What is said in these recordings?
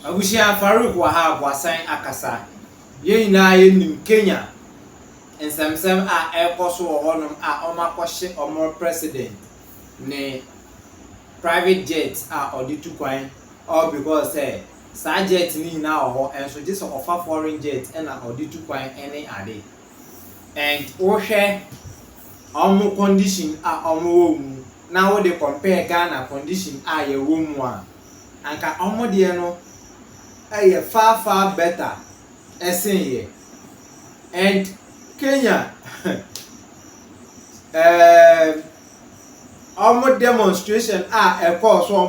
Abushia Farouk Wahab wasan akasa. Ye nyina ye nim Kenya. Ensemsem a ekoso wo honom a omakɔhye omo president ne private jet a odi tu kwan all because sa jet ni na ho enso je so ofa foreign jet na odi tu kwan ene ade. And wohwe omo condition a omo wo mu na wo dey compare Ghana condition a ye wo mu a anka omo de no far better here. And Kenya almost demonstration a cause so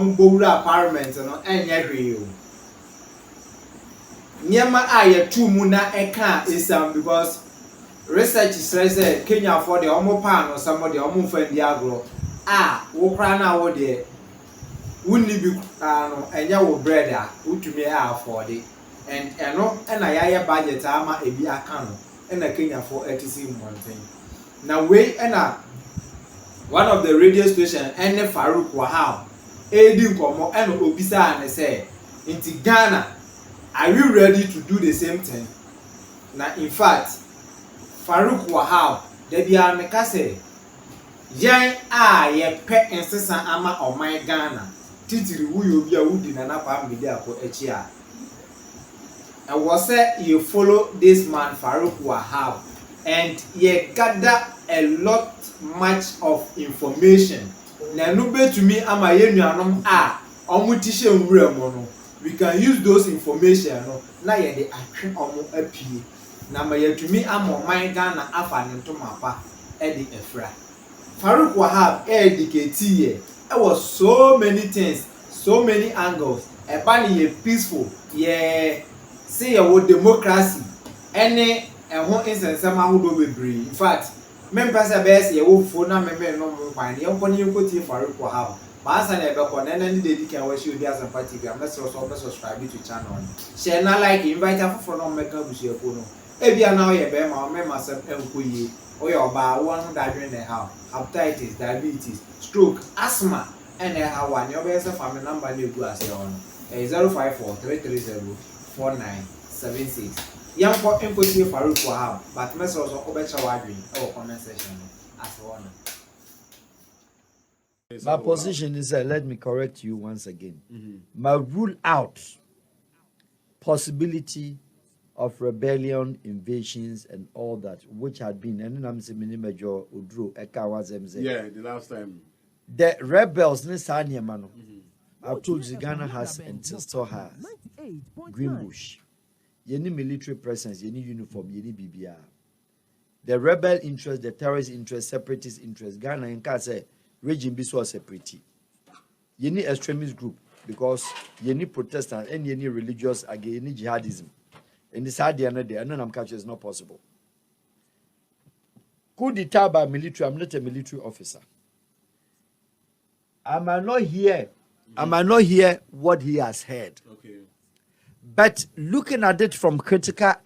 parliament no enye hwe o nyema a ye tu mu na eka isam because research says Kenya for the almost pan or somebody almost find the agro wo kra na wo de wunni bi no enya wo bread a utumi afford it. And no na ya budget ama ebi aka no na Kenya for 80 mountain na we na one of the radio station ene Farouk Wahab edi nkomo na obisa na say inti Ghana, are you ready to do the same thing? Na in fact Farouk Wahab de bia me ka say yen a ye pe ensesa ama oman Ghana titiri wuyo bia wudi na na kwa mbidi akọ echi a. And was you follow this man Farouk Wahab and you gather a lot much of information. Na no be to me ama yenuanom a omo tishe nwura mo no, we can use those information no na ye de atwe omo apie na ma ye to me ama man Ghana afa ne ntoma pa e de efra. Farouk Wahab educate ye. There was so many things, so many angles. E ba ni ye peaceful ye say your democracy any ho insensem ahodo bebre. In fact members abes ye wo fo na membe no mo kwan ye nkoni nkoti Farouk Wahab ba asa na ebekọ na nani dey can we show dia sympathy am let's also subscribe to channel share na like invite afoforo no meka busu eko no e bia na ye be ma o me masem enkoyi o ye oba won da dwen na how hepatitis, diabetes, stroke, asthma and how one your best family number na egu ase on 054-330-4976. Young for input Farouk Wahab, but message also obecha wadri or comment section as one. My position is let me correct you once again. My rule out possibility of rebellion, invasions, and all that, which had been, and then I'm saying Major Udru Eka yeah, the last time. The rebels, I've told you Ghana has and still has Greenbush. You need military presence, you need uniform, you need BBR. The rebel interest, the terrorist interest, separatist interest, Ghana and say regime be so separate. You need extremist group because you need Protestant and you need religious again, you need jihadism. And this idea I'm catching is not possible. Coup d'etat by military, I'm not a military officer. I might not hear what he has heard. Okay. But looking at it from critical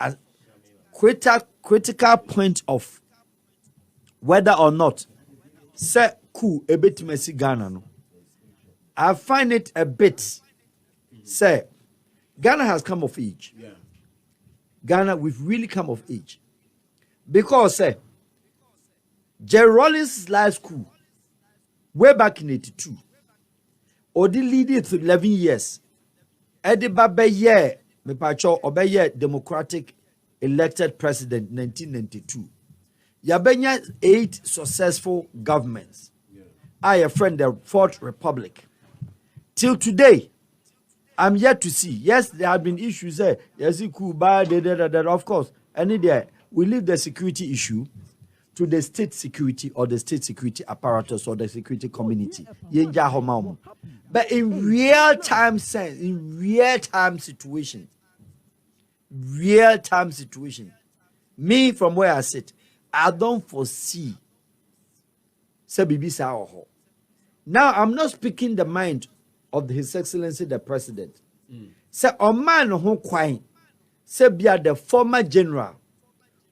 point of whether or not say coup a bit messy Ghana no, I find it a bit say Ghana has come of age. Yeah. Ghana, we've really come of age. Because say Jerry Rawlings' last coup way back in 82 or the leading to 11 years. Eddie Babaye, me pacho obeye democratic elected president 1992. Yabenya 8 successful governments. I a friend the Fourth Republic. Till today, I'm yet to see. Yes, there have been issues there. Yes, Cuba, of course. Any day we leave the security issue to the state security or the state security apparatus or the security community. But in real-time sense, in real-time situation, me from where I sit, I don't foresee now I'm not speaking the mind of His Excellency the President. Say Oman who kwine, say be the former general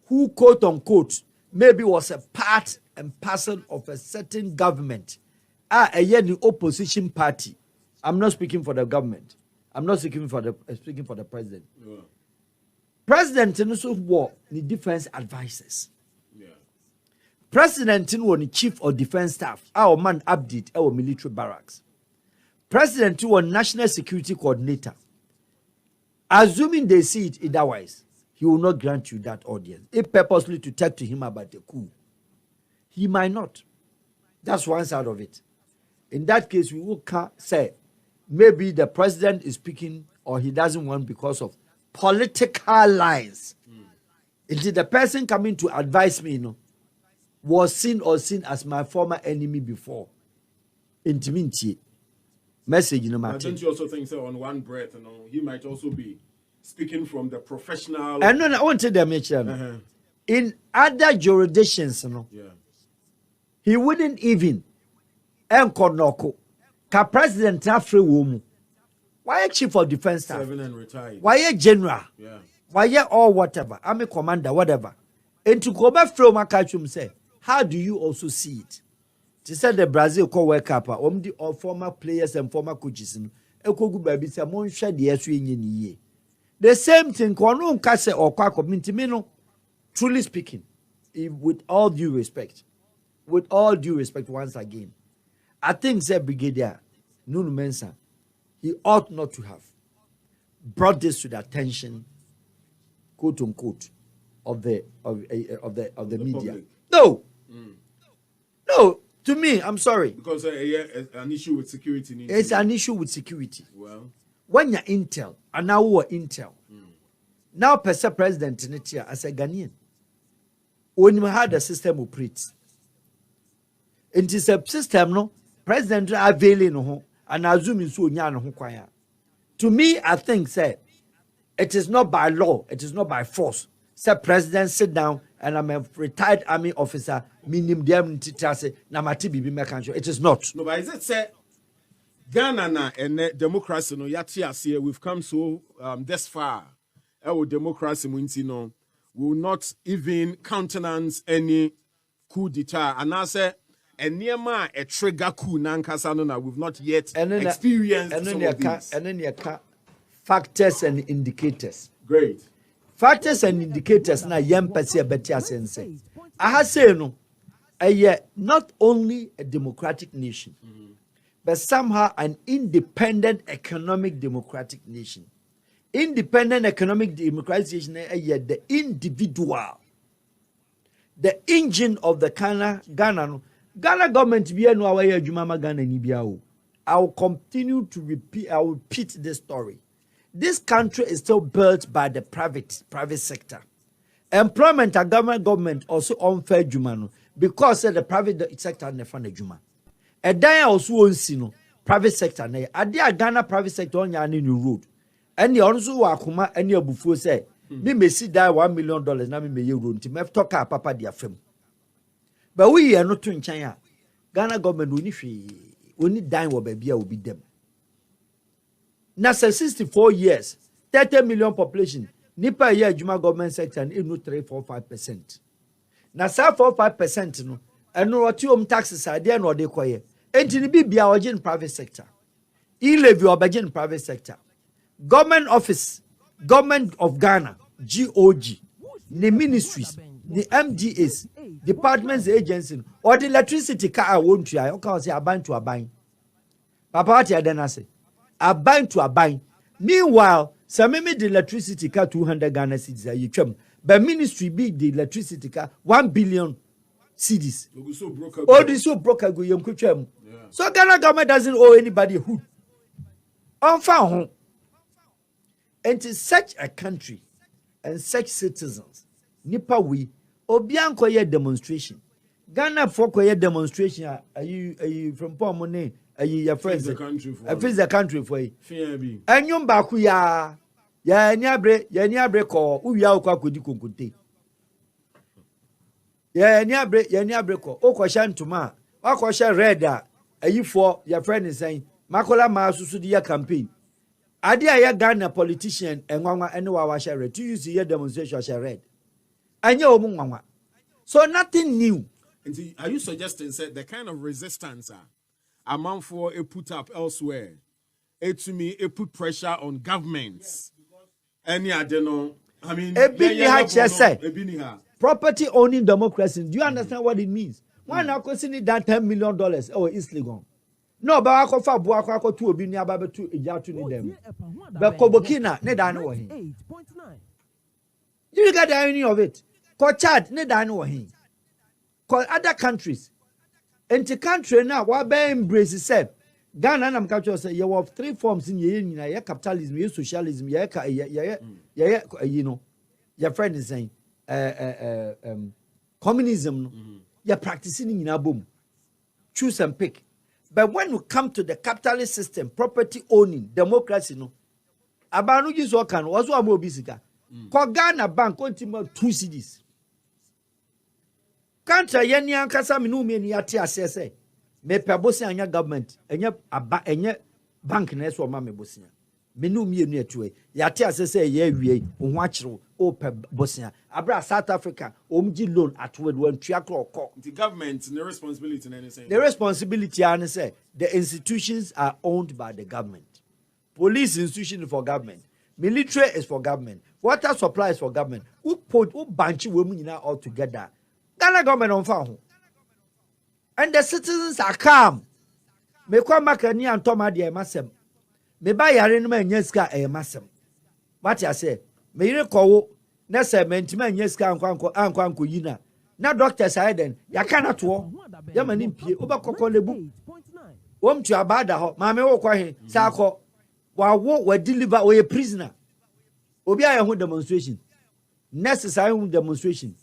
who quote unquote maybe was a part and parcel of a certain government. The opposition party. I'm not speaking for the government. I'm not speaking for the president. Yeah. President also war the defense advisors. Yeah. President was the chief of defense staff. Our man update our military barracks. President was national security coordinator. Assuming they see it otherwise, he will not grant you that audience. If purposely to talk to him about the coup, he might not. That's one side of it. In that case, we will say maybe the president is speaking or he doesn't want because of political lines. Until the person coming to advise me, was seen as my former enemy before. Intimacy. Message, don't you also think so on one breath, he might also be speaking from the professional. And no, I want to mention in other jurisdictions, he wouldn't even enkonoko ka president afre womu. Why chief of defense staff? 7 and retired. Why general? Yeah. Why or whatever? I'm a commander, whatever. And to go back from Makachum say, how do you also see it? She said the Brazil co work up the former players and former coaches. The same thing, or truly speaking, with all due respect, once again, I think that Brigadier Nunu Mensah, he ought not to have brought this to the attention, quote unquote, of the media. Public. No. No. To me, I'm sorry. Because an issue with security. It's an issue with security. Well, when you're Intel, and now we're Intel, now President in it as a Ghanaian, when you had the system operates, it is a system, no president availing no and assuming so nyano. To me, I think say it is not by law, it is not by force. Say president sit down and I'm a retired army officer. It is not. No, but is it say Ghana and democracy no yati we've come so this far. Our democracy will not even countenance any coup d'etat. And I say a trigger coup nankasa we've not yet experienced. And then you can factors and indicators. Great. Factors and indicators na young person better sense. I have said no. Not only a democratic nation, but somehow an independent economic democratic nation. Independent economic democratic nation, the individual, the engine of the Ghana government. I will continue to repeat. I will repeat this story. This country is still built by the private sector. Employment and government also unfair jumano. Because the private sector ne fund juma. A day also won't no private sector ne. Adia Ghana private sector on your new road. And the also wakuma and your buffo say, me may see that $1 million na me may road to me talk papa dia film. But we are not in China. Ghana government only dying what baby will be them. Now 64 years, 30 million population. Nipa year juma government sector and no 3-4-5%. Na sa 4-5% no eno what taxes are there no dey koye enti ni bibia oje private sector e-levy obaje private sector government office government of Ghana GOG the ministries the MDAs departments agencies or the electricity car won't you o ka say aban to aban papa what you den say aban to aban meanwhile some me the electricity car 200 Ghana cedis you twam. But ministry big the electricity car 1 billion cedis. All this so broke go yam kucham. So Ghana government doesn't owe anybody who. Home. And to such a country and such citizens, nipa we obianko ye demonstration. Ghana for koye demonstration. Are you from Pomone? Are you your friends? I face the country for you. And yum baku ya. Ya niabre ko uwia okwa kodi konkote. Ya niabre ko okwa ntoma akwa red ayifo your friend is saying makola ma susu di ya campaign. Ade ya Ghana politician enwanwa ene wa share red to use your demonstration share red. Anya omu nwanwa. So nothing new. And are you suggesting say the kind of resistance amount for a put up elsewhere to me, it put pressure on governments. Any, I don't know. I mean, property owning democracy. Do you understand what it means? Why not consider that $10 million? Oh, it's legal. No, but I could for 2 billion about 2 to them. But Kobokina, ne dan wo hin. You get the irony of it. Ko Chad, ne dan wo hin. Ko other countries. Enti country now, what be embrace say Ghana nam culture say you have 3 forms in ye capitalism, ye socialism, ye you know. Your friend is saying communism you're practicing in a boom. Choose and pick. But when you come to the capitalist system, property owning, democracy, no. Abanu jiso kan wazo amo bisika. Ko Ghana bank continue 2 cedis. Country yeni ankasa minu me ni ate asese. Me pebosi anya government, enye bank na eso ma me bosia. Menu me nu etue. Yate asese ye wie, ohu akiro, o pebosia. Abra South Africa, omji loan atwe do antua kroko. The government the responsibility in anything. The responsibility and say the institutions are owned by the government. Police institution for government. Military is for government. Water supply is for government. Who banchi women all together. Ghana government on fire. And the citizens are calm. Me kwa makani and Toma de masem. Me buy yare me nyeska e masem. What I say? Me yire ko na se mentima nyeska anko yina. Na doctor say den ya kana to. Ya mani pie obakokọ lebu. Wom tu abada ho. Ma me wo kwa he. Sa akọ. Wa deliver we prisoner. Obi aye ho demonstration. Necessary ho demonstration.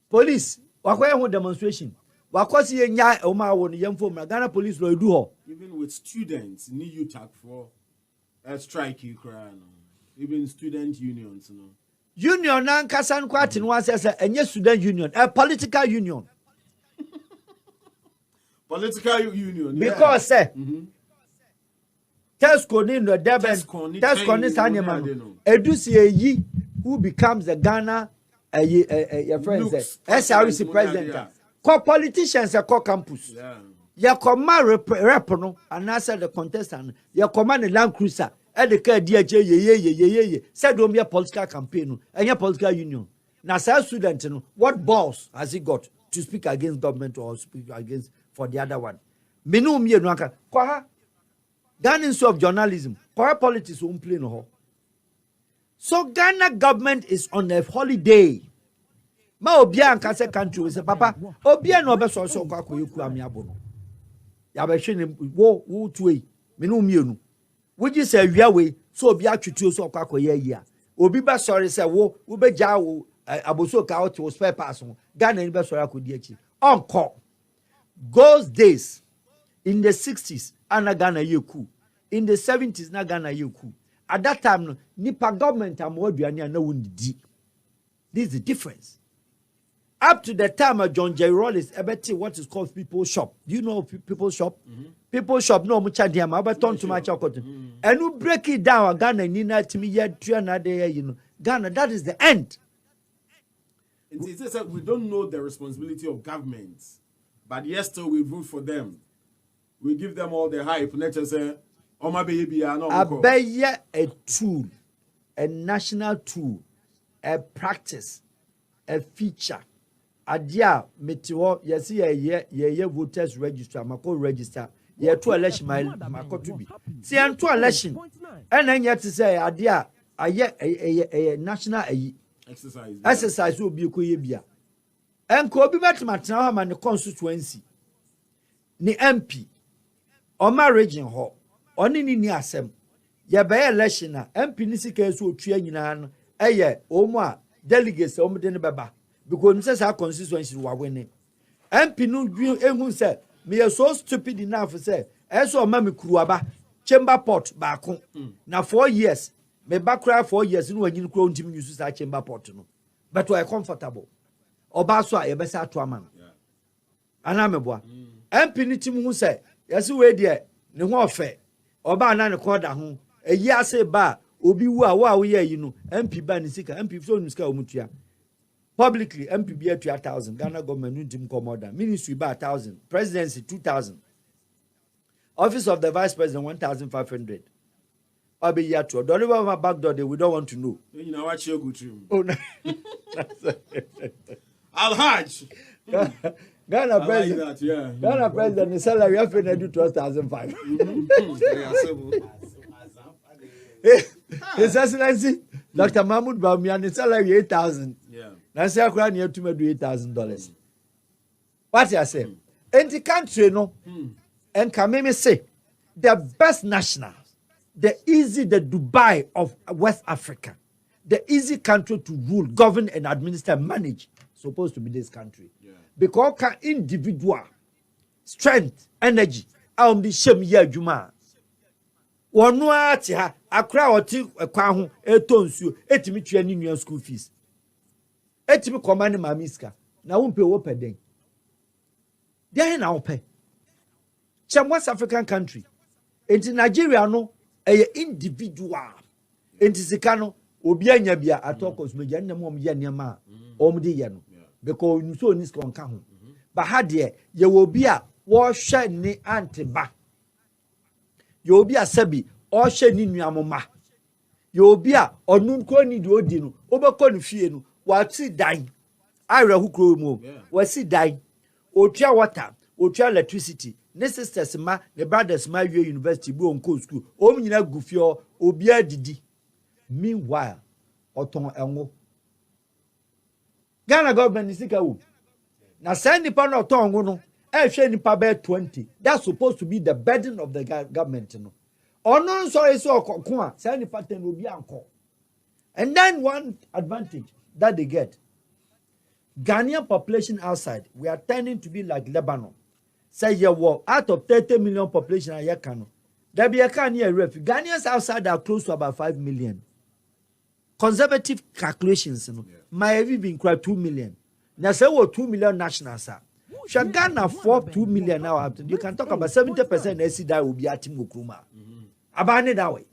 Police wakoye ho demonstration. Wakosi ye nya o ma wo no yemfo mra Ghana police lo edu ho. Even with students need you tag for a strike you cry no. Even student unions no. Union na nkasa nkwati no say enye student union, a political union. Political union. Because Tesco ni no Deben, Tesco ni sanyema no. Edusi eyi who becomes the Ghana your friend says SRC president. Yeah. Call politicians call campus. Yeah. Ya command rep no and answer the contestant. Ya command the Land Cruiser. And the car ye. Said don't be a political campaign and your political union. Now say student no what balls has he got to speak against government or speak against for the other one? Menu me no aka. Kwa Ghana of journalism. Kwa politics won't play no ho. So Ghana government is on a holiday. Ma obia ankase country we say papa obia no be so kwa koyeku amiabo no. Ya be hwe ne wo tuei me no mienu. Wo ji say wia we so obia twetio so kwa koye yi a. Obi be sorry say wo be ja wo aboso ka out wo spare pass no. Ghana ni be sorry akodi achi. Onko. Those days in the 60s ana Ghana yeku. In the 70s na Ghana yeku. At that time, no, nipa government aduane na wundidi. This is the difference. Up to the time of John J. Rawlings, what is called People's Shop. Do you know People's Shop? People's Shop, no much idea. I turn to my chocolate. And we break it down. Ghana, Nina, to me, yet, you know, Ghana, that is the end. It says that we don't know the responsibility of governments, but yes, still we vote for them. We give them all the hype. Let's just say, a tool, a national tool, a practice, a feature. Adia metiwo yesi ye voters register mako register ye to election mako to be. See an to election. And then yet to say adia a national exercise will be bia. And ko bi matmatna ma ne constituency. Ni MP o ma region ho. Oni ni asem ye be election na MP ni sika so otua nyina no eye omo a delegates omo de ne beba because say sa constituency wa win MP no ehun say me so stupid enough say eso o ma me kuruaba chamber port baako na 4 years me ba kra 4 years no wanyini kro ntimi use sa chamber port no but we are comfortable oba so a ye be sa to ama no ana me boa MP ni tim hu say yesi we de ne ho ofe oba na ne koda ho eyi ase ba obi wu a wo ye yi no MP ba ni sika MP so nu sika omutua publicly MP be 2,000 Ghana government ntim komoda ministry ba 1,000 presidency 2,000 Office of the Vice President 1,500. I'll be here too. Don't even have a back door. We don't want to know. You know what you go to? Oh no. Al-Hajj. Ghana president. Like that, yeah. Ghana president, the salary of to do 12,500. His Excellency, Dr. Mahmoud Bawumia, the salary 8,000. Yeah. Now say I near to me do $8,000. What I say? In the country, no, and can say the best nationals, the Dubai of West Africa, the easy country to rule, govern, and administer, manage, supposed to be this country. Yeah. Because can individual strength, energy, the shem year juma. One ati ha akra oti kwa ho etonsuo etimi twa ni nua school fees. Etimi command mamiska na wo mpe wo peden. Dey na wo pe. Chem West African country. Enti Nigeria no individual. Enti sika no obi anya bia atokos meja nnem om ye niam om de ye no. Because you so ni skon ka ho. Ba ha de ye wo bi a wo hwe ni antiba. Yo bi asabi o hwe ni nuamoma. Yo bi a onun ko ni de odi no obekọ ni fie no wa ti dan ayra hukro mu wa si dan otua water otua electricity ne sisters ma ne brothers ma wie university bu onko school o nyina gufio obi adidi. Meanwhile oton enwo Ghana government is sika na send nipa na oton enwo no hwe nipa be 20. That's supposed to be the burden of the government no. Ono so is okoko a send nipa 10 obi anko. And then one advantage that they get, Ghanaian population outside, we are tending to be like Lebanon. Say you war out of 30 million population a year can. There be a can near refugee. Ghanaians outside are close to about 5 million. Conservative calculations, my even quite 2 million. Now say what 2 million nationals are. Should Ghana for 2 million now? You can talk about 70% AC that will be at Timukruma. Abandon that way.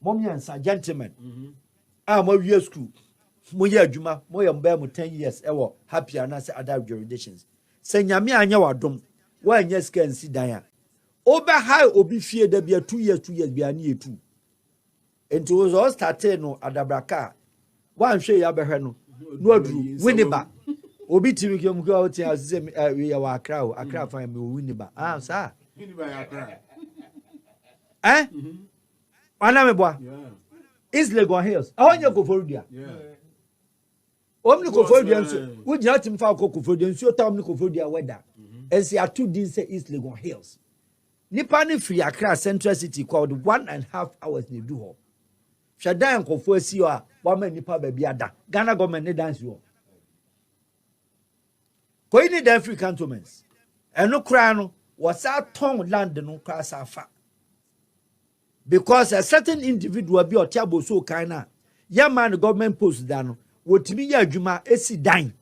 Mommy and sir, gentlemen. I'm year school. Moya Juma, Moya Mbemo 10 years, ever happy and answer other jurisdictions. Say Yami and Yawadum, why yes can see Diane. Over high obi fear there be a 2 years be a near 2. And it was all started no Adabraka. One show Yaberhano, no drew, Winneba. Obi Timmy go out here as we are a crowd find me Winneba. Ah, sir. Eh? Anameboa. Yeah. Is Legon Hills. I want you go for dia. Yeah. Omni go for dia so. We just him fa go for dia so ta omni go for dia weather. And see two days say East Legon Hills. Nipa ni free Accra Central City called 1.5 hours ni do ho. Shadan go for see o one man nipa ba bia da. Ghana government ni dance yo. Ko ni the free cantonments. Eno kra no was a ton land no kra sa fa. Because a certain individual be or table so kind ya man government post dano what me ya juma esi dine.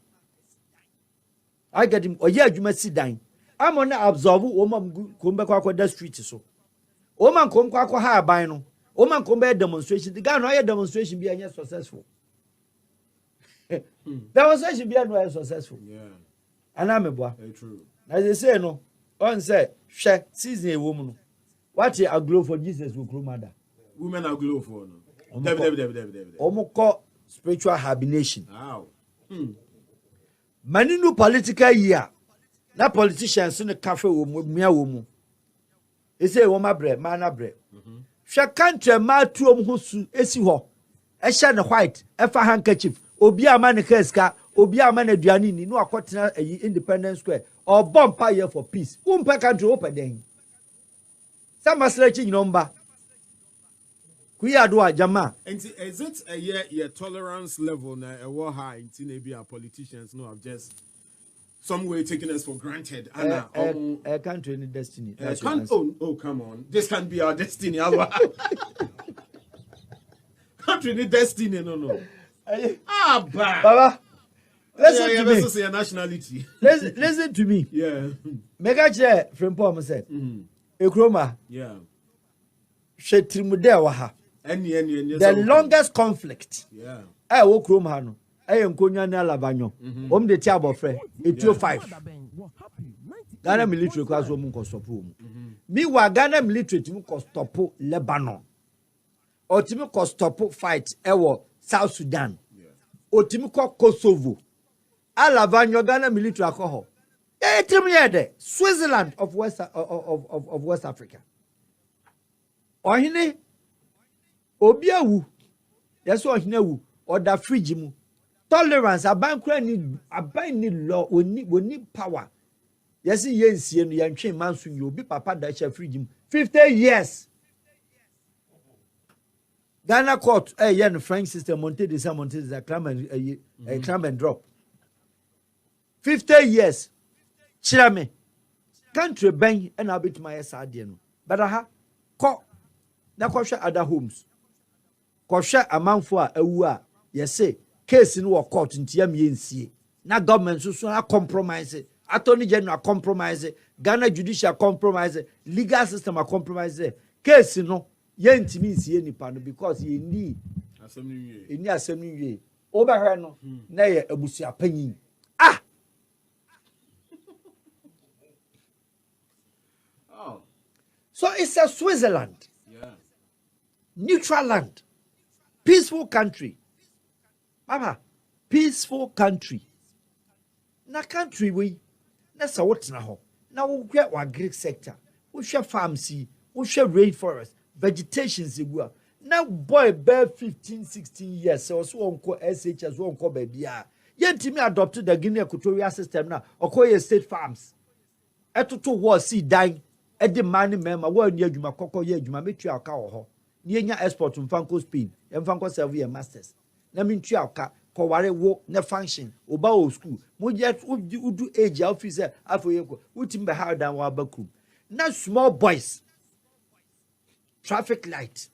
I get him or ya juma si dine. I'm on absorb woman come back the street so. Woman come kwako ha bino. Woman come back demonstration. The guy no demonstration be any successful. Demonstration be any successful. Yeah. And I'm a boy. True. As they say no, on say she season a woman. What a glow for Jesus will grow mother. Women are glow for no. Omoko spiritual hibernation. Wow. Many new political year. Na politicians in the cafe mia womu. They say woman bread, mana bread. She country ma tuom husu esi ho. Esha na white, efa handkerchief. Obi amane keska, obi amane aduane ni no akotena Independence Square. Or bomb fire for peace. Umpe country open den. Some stretching number. Kuya jama. And is it a year tolerance level na a war high in Tinabia politicians no have just some way taken us for granted. A country in destiny. Oh come on. This can be our destiny. Country in destiny, no. Baba. Listen to me. Say nationality. Listen to me. Yeah. Mega chair from Paul said. Ekroma. Yeah. Shetrimude wa ha. The longest conflict. Yeah. Wo krom ha no. Nkonya na Alabanyo. De ti abofre. 805. Ghana military class wo mu ko support mu. Meanwhile, Ghana military to stop Lebanon. Or to stop fight South Sudan. Or to Kosovo. Alavanyo Ghana military alcohol. Switzerland of West Africa. Ohine Obiawu. Yes, Ohine or the frigimu. Tolerance, ni law, we need power. Yes, yes, you train man soon you be papa that shall free him. 50 years. Ghana court, a French system, Monte de climb and drop. 50 years. Chirame. Country bang and I'll be to my sardian. But I ha court. Now, Kosha other homes. Kosha a man for a wua. Yes, say, case in war court in TMNC. Now, government so compromise it. Attorney General compromise it. Ghana judicial compromise it. Legal system compromise it. Case no, yenti means any panel because you need in your assembly. Over her no, nay, a busia penny. Ah! Oh. So it's a Switzerland. Yeah. Neutral land. Peaceful country. Mama, peaceful country. Na country we na sa what na ho. Na we get our Greek sector. We share farms, we share rainforest, vegetation zigua. Now boy bear 15, 16 years. So unko SHS, unko baby. Yentimi adopted the Guinea Equatorial system now. Okoye state farms. Etoto war see dying. Edi money member wo ni adwuma kokko ye adwuma metua aka wo ho. Ni enya export mfanko Spain, mfanko serve your masters. Na mintua aka ko ware wo ne function oba o school. Mo je udu age officer afoye ko. Utim be hard down wa bakum. Na small boys. Traffic light.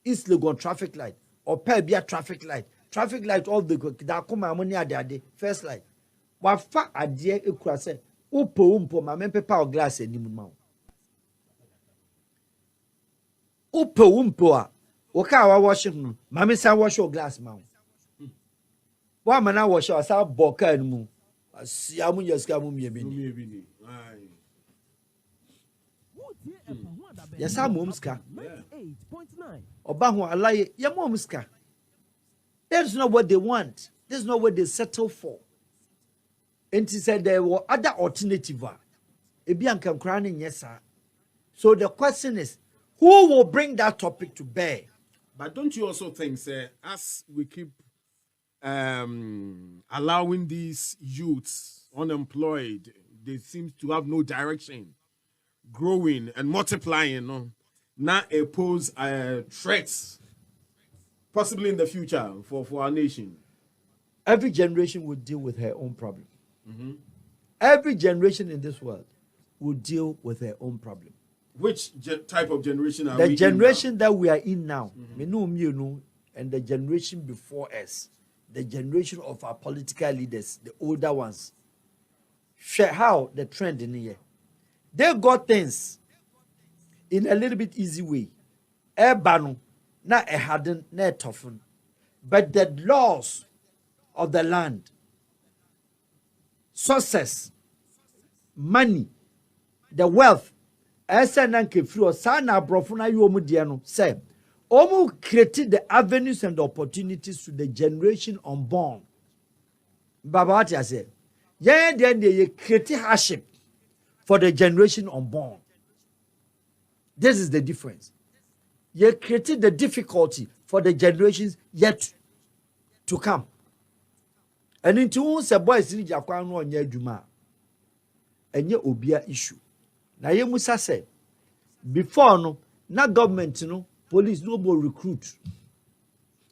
East Legon traffic light or Pebia traffic light. Traffic light all the that come amoni ade first light. Wa fa ade ekura se umpo ma me paper or glass enimu ma. Umpo a woka wa wash no ma me san wash your glass ma. Wa ma na wash o sa boka enimu. Asia mu yeska mu mie bi ni. Yes, I'm Momska. Oba ho alaye, ya Momska. That's not what they want. That's not what they settle for. And he said there were other alternatives. Ebianka crowning, yes, sir. So the question is, who will bring that topic to bear? But don't you also think, sir, as we keep allowing these youths unemployed, they seem to have no direction, growing and multiplying, now pose threats, possibly in the future for our nation? Every generation will deal with her own problem. Mm-hmm. Every generation in this world will deal with her own problem. Which type of generation are we in? The generation that we are in now, and the generation before us, the generation of our political leaders, the older ones, share how the trend in here. They got things in a little bit easy way. Banu, na harden, na toughen. But the laws of the land, success, money, the wealth, say, Omu created the avenues and the opportunities to the generation unborn. Baba, what I say? Yeah, then they create hardship for the generation unborn. This is the difference. You created the difficulty for the generations yet to come. And into the boys in Japan on your Juma. And your obia issue. Now you must say before no, not government, police no more recruit.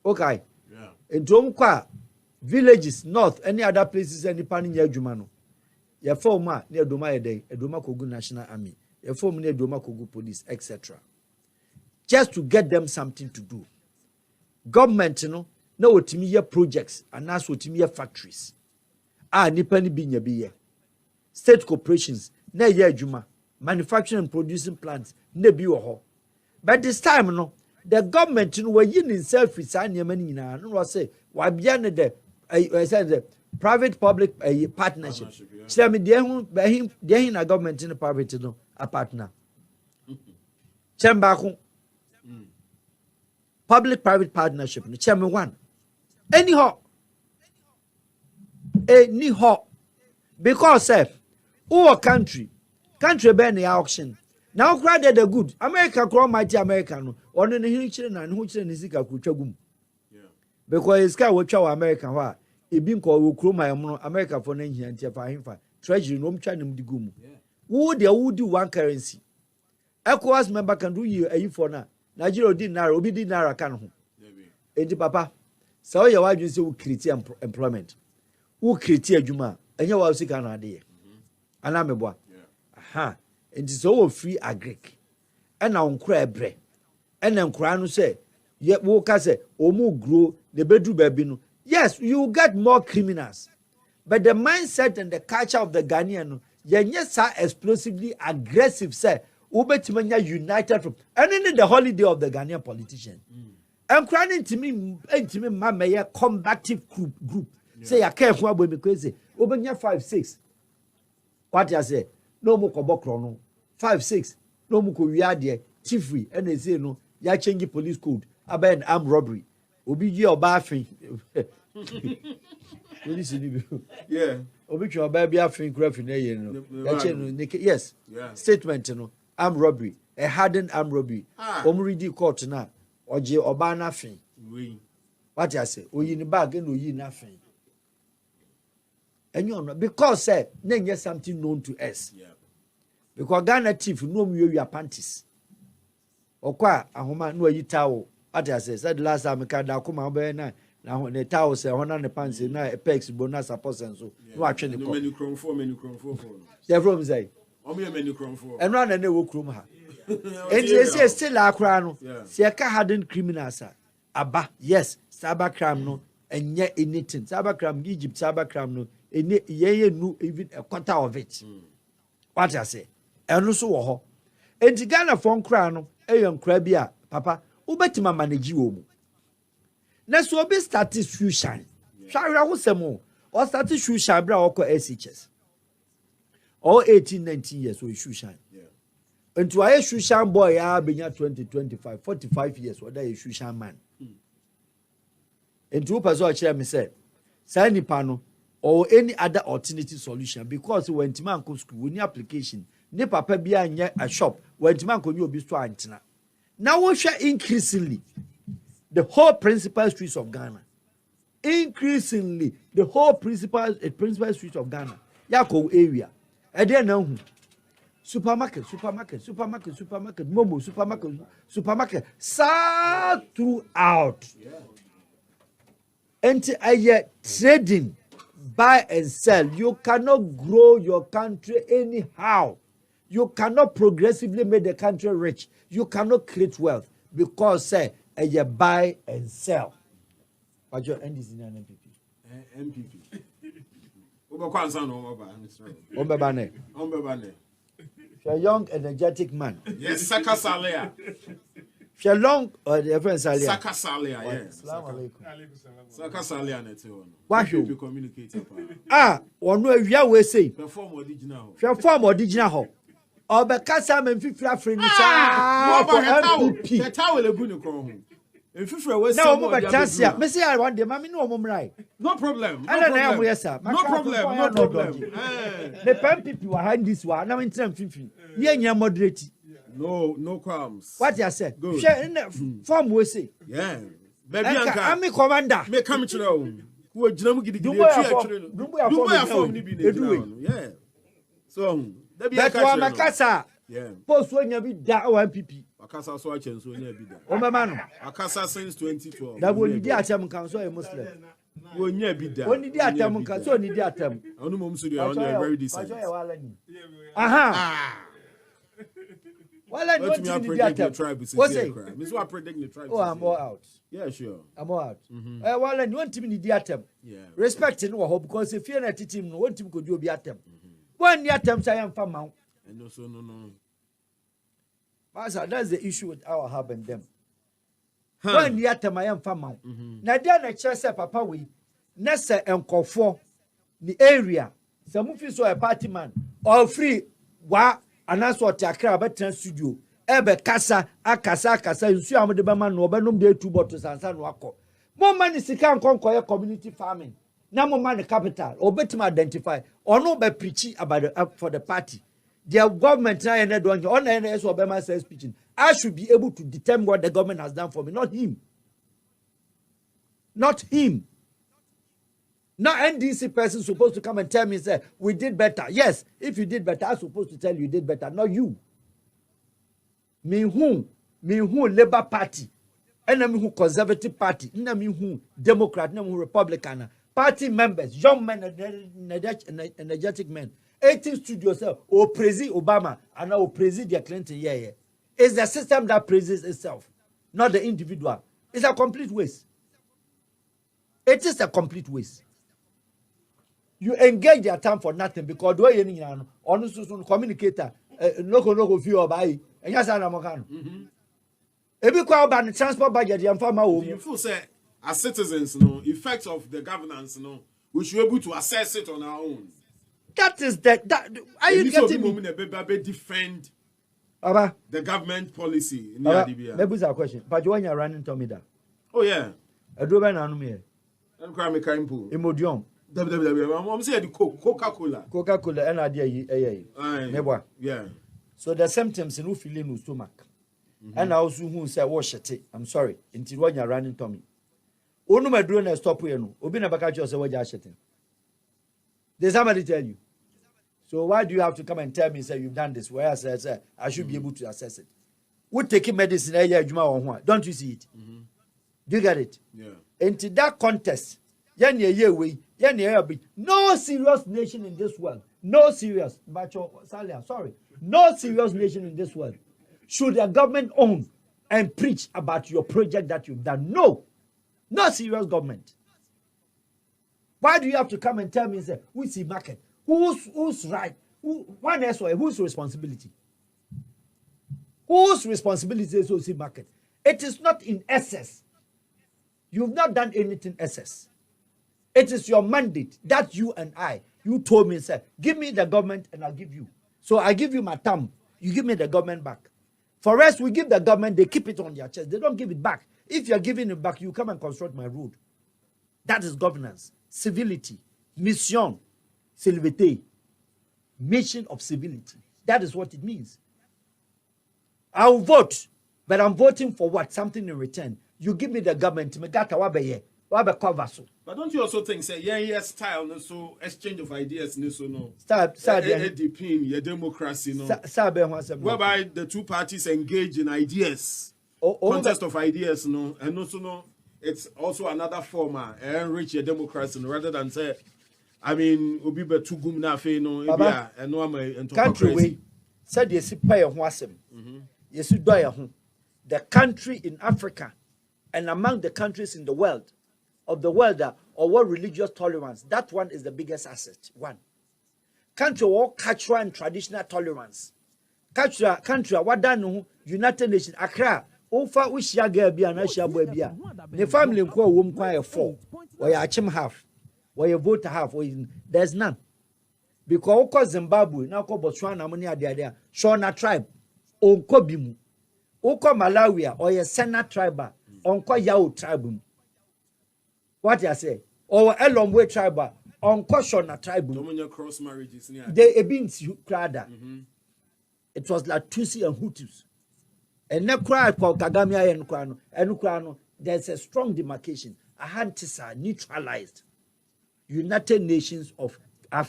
Okay. Yeah. And to villages, north, any other places, any pan in your Jumano. Your former near Doma Day, a Doma Kogu National Army, a former near Doma Kogu Police, etc. Just to get them something to do. Government, no what me your projects and that's what me your factories. Nipani binya biye. State corporations, ne ye juma, manufacturing and producing plants, ne bi ho. But this time, the government were yin self with any money no say, why beyond the private public partnership. See, I mean, the government in a private a partner. Chembako. Public-private partnership. No chairman one. Anyhow. Because our country be the auction. Now cry the good. America crown mighty American. Or the Hinching and Huchin is Kutagum. Because it's got what our American wa. It been called Kroma America for 9 years and for him for treasury no China digum. Would do one currency. ECOWAS member can do you a for now. Nigeria did narrow, be did narrow can home. Edi papa. So your wife say we create employment. Who create Juma and you was sick an idea. And I'm a boy. Aha. It is all free agric. And now cry bre. And then Kranu say, yet Woka say, Omu grow the bedroom baby. Yes, you get more criminals. But the mindset and the culture of the Ghanaian, yes, are explosively aggressive, say, Ubetimanya united from, and in the holiday of the Ghanaian politician. And crying to me, my combative group. Say, I can't for me crazy. Open your 5-6. What I say? No more Kobokrono. 5-6. No more Koreadia. Chiefry. And they say, no, ya change police code. About armed robbery. Obi your bathing. Yeah. Obi your baby after graphing. Yes. Statement, armed robbery. A hardened armed robbery. Omridi court now. Or J. Obana fin. What I say? O in the bag and we nothing. And you know, because then yes something known to us. Yeah. Because Ghana chief no me your panties. Or qua a woman no you towel. What I said last time I can't come over now. Now the towel say 100 pounds now a pegs bonus suppose and so. No actually no menu chrome for. The room say. Menu chrome for. And run and they will chrome her. And they say still a crown. See a hardened criminals. Abba, yes, cybercrime no, and yet in it, cybercrime, Egypt, cybercrime no. Ye knew even a quarter of it. What I say, and also, and the Ghana phone crown, a young crabia, papa, who bet my manage you. Next will be started shoe shine. Shall I was some more, or started shoe shine, bra or SHS. All 18, 19 years we shoe shine. And to a shoe shine boy, I have been 20, 25, 45 years, what I shoe shine man. And two persons share me said, Sani Pano. Or any other alternative solution because when Timan go school, we need application, ne papa be a shop, when Timan go you be to antenna. Now we share increasingly the whole principal streets of Ghana. Increasingly, the whole principal streets of Ghana. Yako area. And then now supermarket, Momo, supermarket, sa throughout. And trading. Buy and sell. You cannot grow your country anyhow. You cannot progressively make the country rich. You cannot create wealth because you buy and sell. But your end is in an MPP. You're a young, energetic man. Yes, Sakasalia. You're long, or the friend Salia. Sakasalia, yes. Sakasalia, what you communicate? One way we are say. Perform original. Perform original. Or because I'm in 50 African. The towel a good home. If you were no, but Tassia, Messi, I want the mammy no more right. No problem. I don't know, yes, sir. No problem. The pen people behind this one. Now in term 50. Yeah, moderate. No qualms. What you said? Share in the form we say. Yeah. Baby, I'm a commander. May come to know. Who are Jinamu yeah. So, that's why my casa. Yeah. Post when you be that one PP. Akasa so achen so nya bi da. O me man. Akasa since 2012. That will be atem kan so a Muslim. Wo nya bi da. Oni di atem kan so oni di atem. Onu mom so dey on very decent. Aha. Wala ni want to di atem. What's it? Me so I predict the tribe. Oh, I'm all out. Yeah, sure. I'm all out. Wala ni want to di atem. Yeah. Respect no ho because if you na team no want to go do obi atem. One di atem say am fa ma. No so no. Master, that's the issue with our Wahab and them. When the atom I am famous. Now, then a chess papa we, Nessa and Kofo, the area, some of you saw a party man, all free, wa, and that's what Accra, but studio, ebe kasa akasa nsu amode be ma no obenum de 2 bottles ansa no akọ mo man sika nkonkoye community farming na mo man capital obetim identify ono be preach about for the party their government na ene do onye ona ene so obema say speaking. I should be able to determine what the government has done for me, not him. Not him. Not NDC person supposed to come and tell me, say, we did better. Yes, if you did better, I'm supposed to tell you did better, not you. Me who Labour Party, and me who Conservative Party, and me who Democrat, and me who Republican, party members, young men, energetic men, 18 studios, or President Obama, and now President Clinton, yeah. It's the system that praises itself, not the individual. It's a complete waste. It is a complete waste. You engage their time for nothing because do you know communicator no feel about and yes I am Ebi kwa about the transport budget and farmer you feel say as citizens effects of the governance we should be able to assess it on our own. That is that are you getting me? Defend Aba the government policy in Adibia. Maybe a question. But when you're running to me that. Oh yeah. I do ban anu me. I'm crying me kind pool. Imodium. I'm saying Coca-Cola. Coca-Cola and idea Meboa. Yeah. So the symptoms in who feeling no stomach. And I also who say wash it. I'm sorry. Until when you're running to me. Onu me drone stop we no. Obi na baka say what you shitting. Did somebody tell you? So why do you have to come and tell me, say you've done this? Where I say I should be able to assess it. We taking medicine don't you see it? Do you get it? Yeah. Into that contest, no serious nation in this world, no serious, sorry, no serious nation in this world should the government own and preach about your project that you've done. No serious government. Why do you have to come and tell me, say, who's the market? Who's right? Whose responsibility? Whose responsibility is the market? It is not in excess. You've not done anything excess. It is your mandate that you and you told me, sir, give me the government and I'll give you. So I give you my term. You give me the government back. For us, we give the government, they keep it on their chest. They don't give it back. If you're giving it back, you come and construct my road. That is governance, civility, mission. Civility, mission of civility. That is what it means. I will vote, but I'm voting for what? Something in return. You give me the government. But don't you also think, say, style, no, so exchange of ideas, no, so no. Your democracy, no. Whereby the two parties engage in ideas, contest of ideas, no, and also no. It's also another form enrich your democracy rather than say. I mean, obi be too gum na fe no ebia eno am ento country we said yes pay ho asem. Yes do ya ho. The country in Africa and among the countries in the world or what religious tolerance, that one is the biggest asset. One. Country or cultural and traditional tolerance. Country what done United Nations Accra ofa we share girl bia na share boy bia. The family nko wo mkwa 4 or ya achim half. Where you vote half, there's none. Because Zimbabwe, now called Botswana, money are there. Shona tribe, Onko Bimu, Oko Malawi, or a Sena tribe, Onko Yao tribe. What I say? Or Elomwe tribe, Onko Shona tribe. Cross marriages. They been Krada. It was like Tutsi and Hutus. And now cry called Kagamia and Krano. There's a strong demarcation. Ahantisa neutralized. United Nations of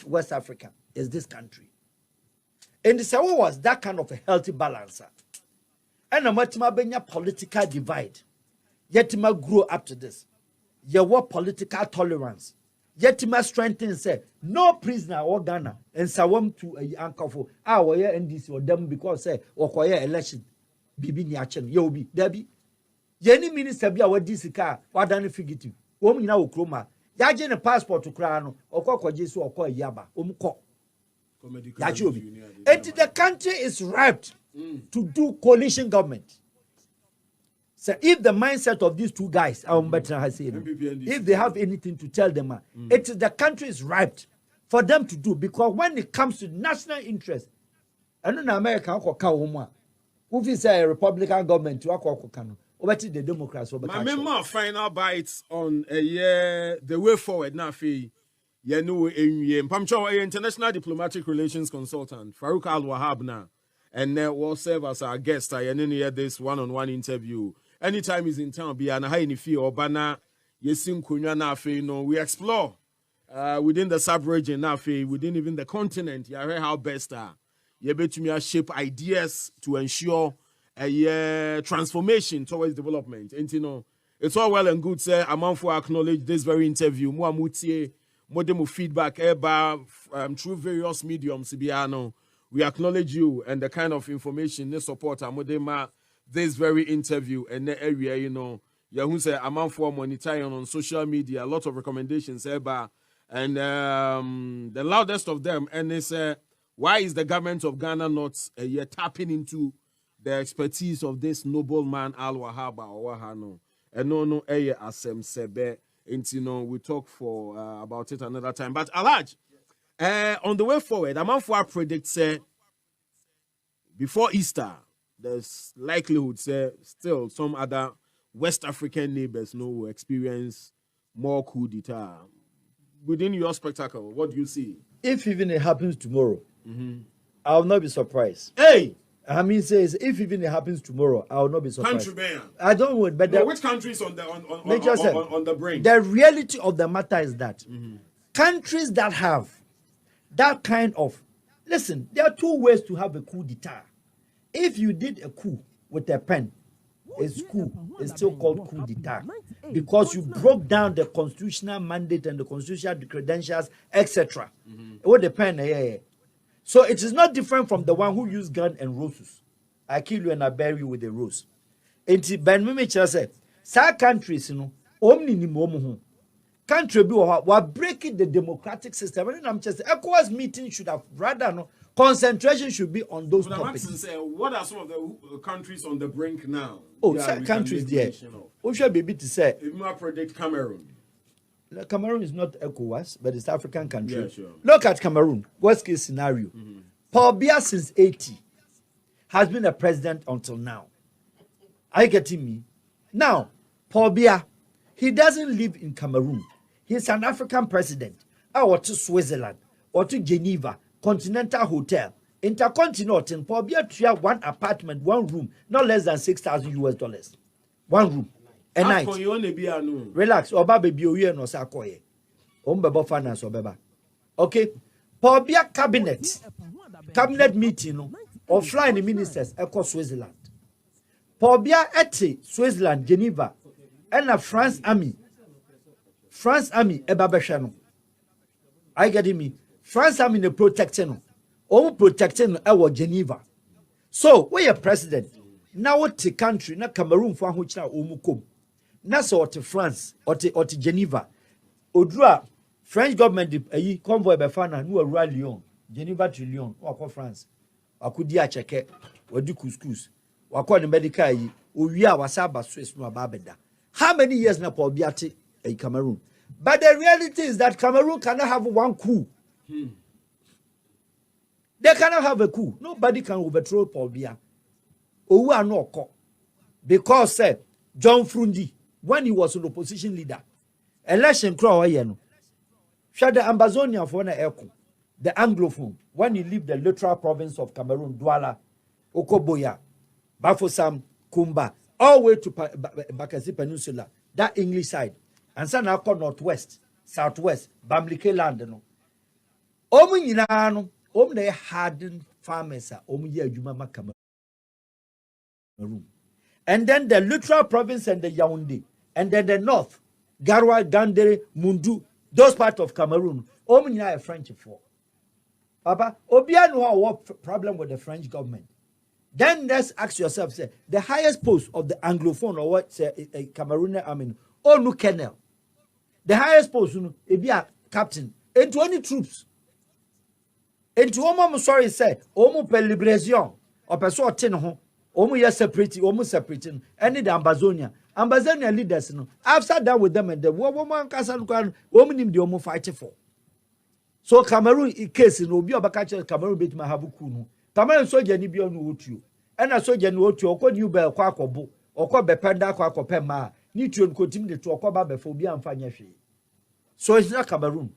West Africa is this country. And so what was that kind of a healthy balance? And a matima benya political divide. Yet ma grow up to this. Ye what political tolerance. Yet ma strengthen say no prisoner or Ghana and sawam to a uncle for our NDC or them because say or koye election. Bibi ni achen ye obi debi. Yeni minister bi a wadi sika wadane fugitive. Wom nyina okroma. Yaje ne passport to krano okwa jesu okwa yaba omko. The country is ripe to do coalition government. So if the mindset of these two guys, if they have anything to tell them, the country is ripe for them to do, because when it comes to national interest, and in America, Who is a Republican government to Akokano? Over to the Democrats. My memo final bites on a year the way forward now. You know, Pamcho, international diplomatic relations consultant, Farouk Wahab now, and will serve as our guest. I hear this one-on-one interview. Anytime he's in town, be an high in fee or banner, yesim kunya na fe. No, we explore within the sub-region na fe, within even the continent. You hear how best you bet me shape ideas to ensure a transformation towards development. And you know, it's all well and good, sir. I'm for acknowledge this very interview. More mutie, more demo feedback, through various mediums. We acknowledge you and the kind of information they support. This very interview and the area, you know, who say I'm for monitoring on social media. A lot of recommendations, and the loudest of them, and they say, why is the government of Ghana not tapping into the expertise of this noble man Al Wahab or Wahano? And no, asem sebe. And you know, we talk for about it another time. But Alaj, on the way forward, I'm for predict say before Easter, there's likelihood say still some other West African neighbors will experience more coup d'etat. Within your spectacle, what do you see? If even it happens tomorrow, I will not be surprised. Hey! I mean, says if even it happens tomorrow, I will not be surprised. Country ban. I don't want, but which country is on the brain? The reality of the matter is that countries that have that kind of listen, there are two ways to have a coup d'etat. If you did a coup with a pen, it's coup. It's still called coup d'etat because you broke down the constitutional mandate and the constitutional credentials, etc. With the pen, So it is not different from the one who used gun and roses. I kill you and I bury you with a rose. And Ben Mimicha said, "Sa countries, you know, omni ni momu country be wa breaking the democratic system." And I'm just ECOWAS meeting should have rather no concentration should be on those topics. What are some of the countries on the brink now? Oh, countries there. What should be to say? If you predict Cameroon. Cameroon is not ECOWAS, but it's African country. Yeah, sure. Look at Cameroon. Worst case scenario. Paul Biya since 80 has been a president until now. Are you getting me? Now, Paul Biya, he doesn't live in Cameroon. He's an African president. Or to Switzerland, or to Geneva, Continental Hotel, Intercontinental. Paul Biya tria one apartment, one room, not less than $6,000. One room. A night. Relax. Oba baby oye no sa koye. Ombebo finance obeba. Okay. Paul Biya cabinet meeting no offline ministers eko Switzerland. Paul Biya ete Switzerland Geneva and a France army eba behwe no. I get me. France army ne protect no. Protecting no ewo Geneva. So, we are president. Now what the country na Cameroon for ho kira omukom. Na so to France or to Geneva. Odua French government ayi convoy be fa na no awura Lyon, Geneva to Lyon, or France. Akudi acheke, wadi couscous. Wakọ the medical yi, owie wasaba Swiss no ababeda. How many years na Paul Biya a Cameroon? But the reality is that Cameroon cannot have one coup. They cannot have a coup. Nobody can overthrow Paul Biya. Owu anoko. Because John Frundi, when he was an opposition leader, election crow no. Share the Ambazonia for na eko. The Anglophone, when he lived the literal province of Cameroon, Douala, Okoboya, Bafoussam, Kumba, all the way to Bakassi Peninsula, that English side, and some now called Northwest, Southwest, Bamileke land, no. Omu nyina no, they hardened farmers, ye Jumama Cameroon. And then the literal province and the Yaoundé, and then the north, Garoua, Gandere, Mundu, those parts of Cameroon, nyina are French for. Papa, Obiano what problem with the French government? Then let's ask yourself, say, the highest post of the Anglophone or what a Cameroonian, no colonel. The highest post, be a captain. Into any troops. Into Omo sorry say, Omo per liberation, or per so ten Omo yes separating, any the Ambazonia leaders, I've sat down with them and the woman Casan woman in the Omo fighting for. So Cameroon case in Obi Obakache Cameroon bit Mahabuku. Cameroon soldier ni bi onu otuo. ɛna soja no otu okɔ new bell kɔ akɔbo okɔ bɛpɛda kɔ akɔpɛ ma ni tuo ko tim de to okɔ ba bɛfo bi amfa nya hwe so it's not Cameroon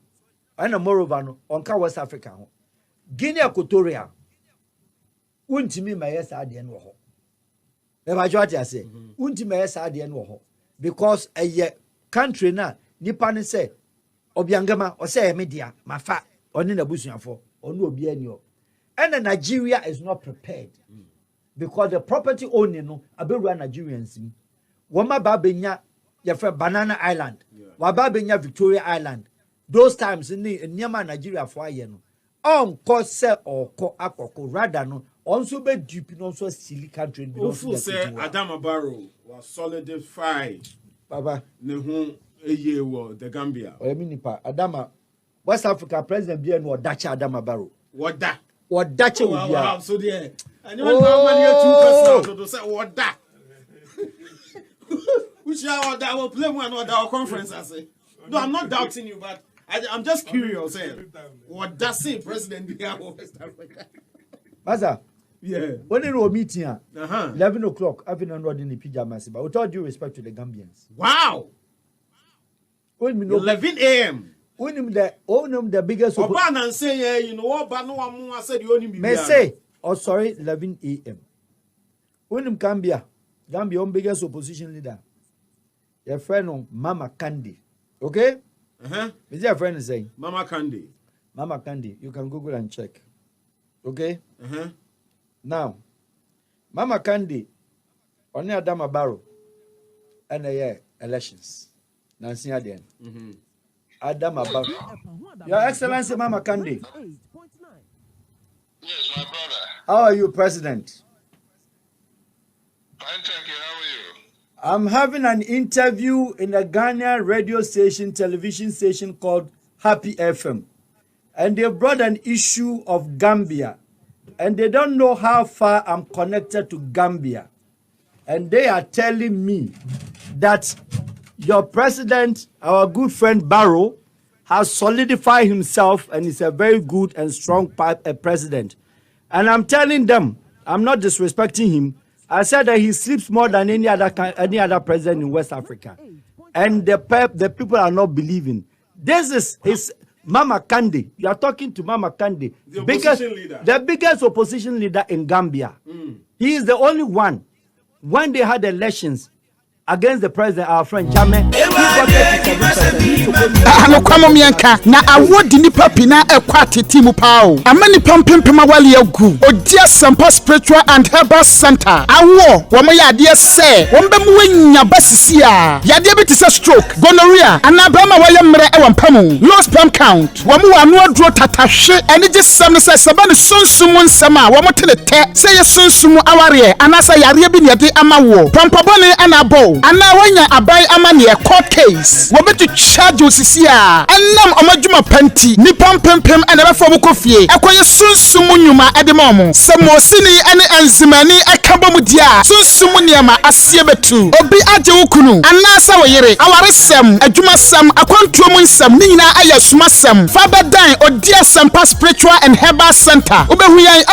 ɛna moreover no onka West Africa ho Guinea Equatorial untimi ma yes ade no ho e ba jwa tia say untimi ma yes ade no ho because eye country na nipa ne say obiangama o say media mafa oni na busuafo oni obi ani o and Nigeria is not prepared because the property owner no abewura Nigerians mi woma ba benya ye fe Banana Island wa ba benya Victoria Island those times ni nyama Nigeria fo aye no on ko se oko akoko rather no also be dupe no so silly country be no say Adama Barrow was solidified baba ne ho eye wo the Gambia o yemi nipa Adama West Africa president bi no odacha Adama Barrow woda odacha obi wow so there and you want man here 2% to say woda which are that will play one or our conference I say no I'm not doubting you but I'm just curious what does say president of West Africa Maza yeah when you meeting 11 o'clock having on in the pajamas but with all due respect to the Gambians wow when me 11 a.m. when him the biggest Oba and say you know what but no one said you only be may say oh sorry 11 a.m. when him Gambia biggest opposition leader your friend Mama Kandi okay is your friend saying Mama Kandi you can Google and check okay now Mama Kandi on Adama Barrow and elections Nancy Adian Adama Barrow Your Excellency Mama Kandi Yes, my brother. how are you President? Fine, thank you. How are you? I'm having an interview in a Ghanaian radio station, television station called Happy FM. And they brought an issue of Gambia. And they don't know how far I'm connected to Gambia. And they are telling me that your president, our good friend Barrow, has solidified himself and is a very good and strong president. And I'm telling them, I'm not disrespecting him, I said that he sleeps more than any other president in West Africa. And the people are not believing. This is Mama Kandi. You are talking to Mama Kandi. The biggest opposition leader in Gambia. He is the only one. When they had elections against the president, our friend Jame, na awodi nipa pina ekwati timu pao amani pampempema wale agu odia sampa spiritual and herbal center awo womo yade se wombe muwenya basisi a yade bi tise stroke gonorrhea anabama waye mre e wampamu low sperm count womo wanu aduro tatahwe ene je sam se sabane sunsumu nsama womo telete se ye sunsumu aware anasa yare bi ne de amawo pampabone anabo ana wanya abai amane court case wobetu charge osisi a enam omadwuma panti ni pampempem ene be fo kofie akoye sunsumu nyuma edemom se mosini ene enzimani akabom dia sunsumu niema asie betu obi age wukunu anasa woyere awaresem adwuma sam akwantuom nsam ni nyina aya suma sam fa bedan odia sampa spiritual and herbal center obehuyan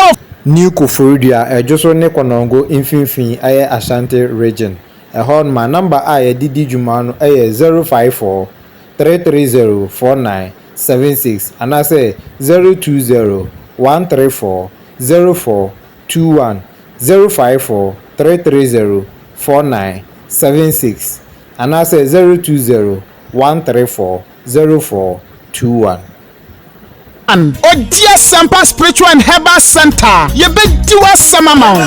New Kufuridia ejoso ne konongo infinfin aye Ashanti region ehon ma number aye didi juma no aye 054 330 4976 and I say 020 134 0421 054 330 4976 and I say 020 134 0421 Odia Sampa Spiritual and Herbal Center. Ye be diwa samamount.